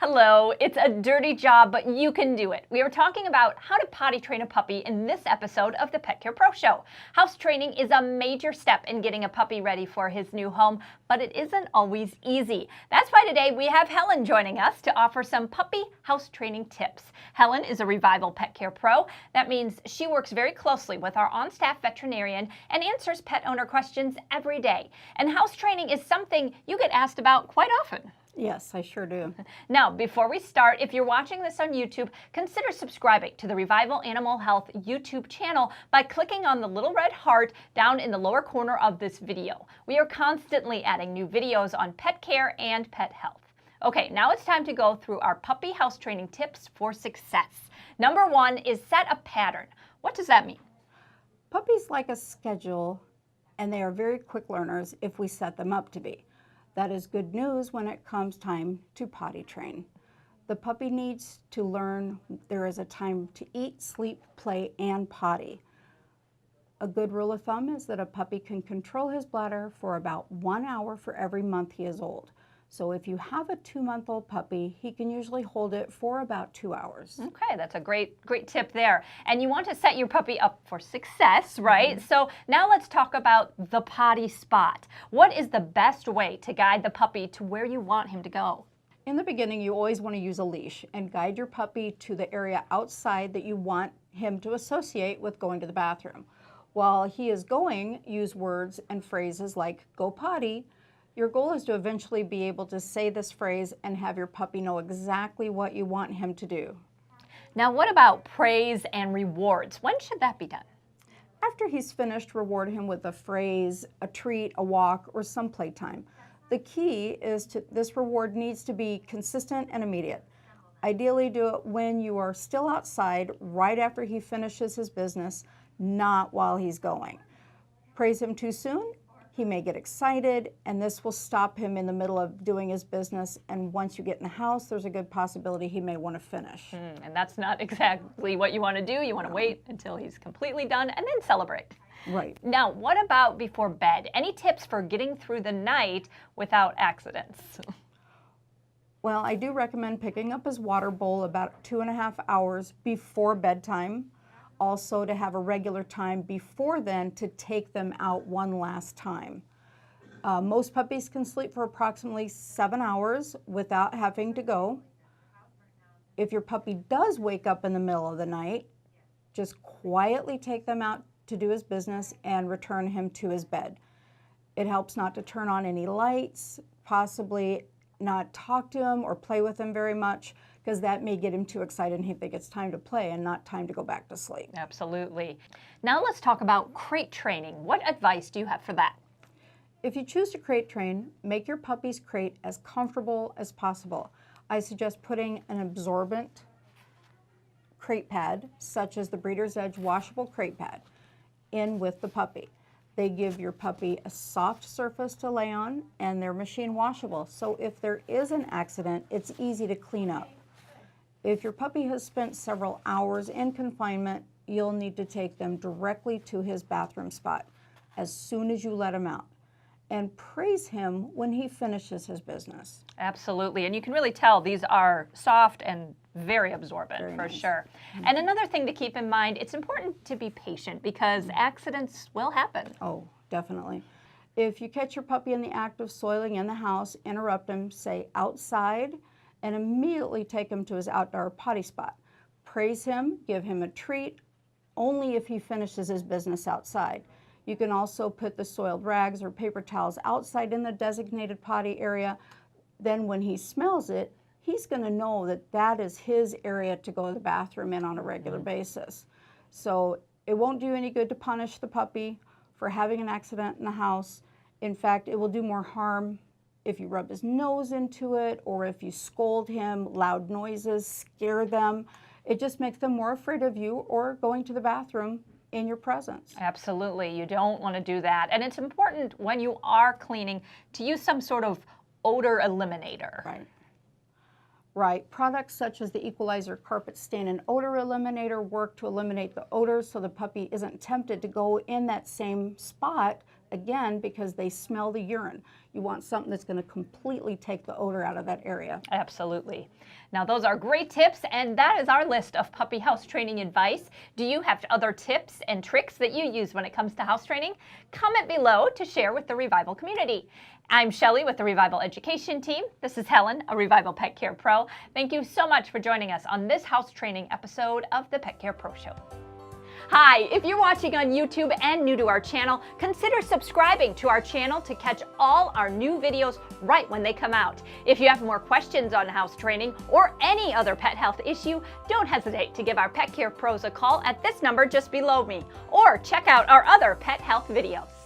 Hello, it's a dirty job, but you can do it. We are talking about how to potty train a puppy in this episode of the Pet Care Pro Show. House training is a major step in getting a puppy ready for his new home, but it isn't always easy. That's why today we have Helen joining us to offer some puppy house training tips. Helen is a Revival Pet Care Pro. That means she works very closely with our on-staff veterinarian and answers pet owner questions every day. And house training is something you get asked about quite often. Yes, I sure do. Now, before we start, if you're watching this on YouTube, consider subscribing to the Revival Animal Health YouTube channel by clicking on the little red heart down in the lower corner of this video. We are constantly adding new videos on pet care and pet health. Okay, now it's time to go through our puppy house training tips for success. Number one is set a pattern. What does that mean? Puppies like a schedule, and they are very quick learners if we set them up to be. That is good news when it comes time to potty train. The puppy needs to learn there is a time to eat, sleep, play, and potty. A good rule of thumb is that a puppy can control his bladder for about 1 hour for every month he is old. So if you have a 2-month-old puppy, he can usually hold it for about 2 hours. Okay, that's a great tip there. And you want to set your puppy up for success, right? Mm-hmm. So now let's talk about the potty spot. What is the best way to guide the puppy to where you want him to go? In the beginning, you always want to use a leash and guide your puppy to the area outside that you want him to associate with going to the bathroom. While he is going, use words and phrases like go potty. Your goal is to eventually be able to say this phrase and have your puppy know exactly what you want him to do. Now, what about praise and rewards? When should that be done? After he's finished, reward him with a phrase, a treat, a walk, or some playtime. The key is this reward needs to be consistent and immediate. Ideally, do it when you are still outside, right after he finishes his business, not while he's going. Praise him too soon, he may get excited, and this will stop him in the middle of doing his business. And once you get in the house, there's a good possibility he may want to finish. And that's not exactly what you want to do. You want to wait until he's completely done and then celebrate. Right. Now, what about before bed? Any tips for getting through the night without accidents? Well, I do recommend picking up his water bowl about 2.5 hours before bedtime. Also to have a regular time before then to take them out one last time. Most puppies can sleep for approximately 7 hours without having to go. If your puppy does wake up in the middle of the night, just quietly take them out to do his business and return him to his bed. It helps not to turn on any lights, possibly not talk to him or play with him very much, because that may get him too excited and he thinks it's time to play and not time to go back to sleep. Absolutely. Now let's talk about crate training. What advice do you have for that? If you choose to crate train, make your puppy's crate as comfortable as possible. I suggest putting an absorbent crate pad, such as the Breeder's Edge washable crate pad, in with the puppy. They give your puppy a soft surface to lay on, and they're machine washable. So if there is an accident, it's easy to clean up. If your puppy has spent several hours in confinement, you'll need to take them directly to his bathroom spot as soon as you let him out, and praise him when he finishes his business. Absolutely, and you can really tell these are soft and very absorbent, very for nice. Sure. And another thing to keep in mind, it's important to be patient because accidents will happen. Oh, definitely. If you catch your puppy in the act of soiling in the house, interrupt him, say outside, and immediately take him to his outdoor potty spot. Praise him, give him a treat, only if he finishes his business outside. You can also put the soiled rags or paper towels outside in the designated potty area. Then when he smells it, he's going to know that that is his area to go to the bathroom in on a regular basis. So it won't do any good to punish the puppy for having an accident in the house. In fact, it will do more harm if you rub his nose into it or if you scold him, loud noises, scare them. It just makes them more afraid of you or going to the bathroom in your presence. Absolutely, you don't want to do that. And it's important when you are cleaning to use some sort of odor eliminator. Right. Right. Products such as the Equalizer Carpet Stain and Odor Eliminator work to eliminate the odor so the puppy isn't tempted to go in that same spot again, because they smell the urine. You want something that's going to completely take the odor out of that area. Absolutely. Now, those are great tips, and that is our list of puppy house training advice. Do you have other tips and tricks that you use when it comes to house training? Comment below to share with the Revival community. I'm Shelley with the Revival Education Team. This is Helen, a Revival Pet Care Pro. Thank you so much for joining us on this house training episode of the Pet Care Pro Show. Hi, if you're watching on YouTube and new to our channel, consider subscribing to our channel to catch all our new videos right when they come out. If you have more questions on house training or any other pet health issue, don't hesitate to give our Pet Care Pros a call at this number just below me, or check out our other pet health videos.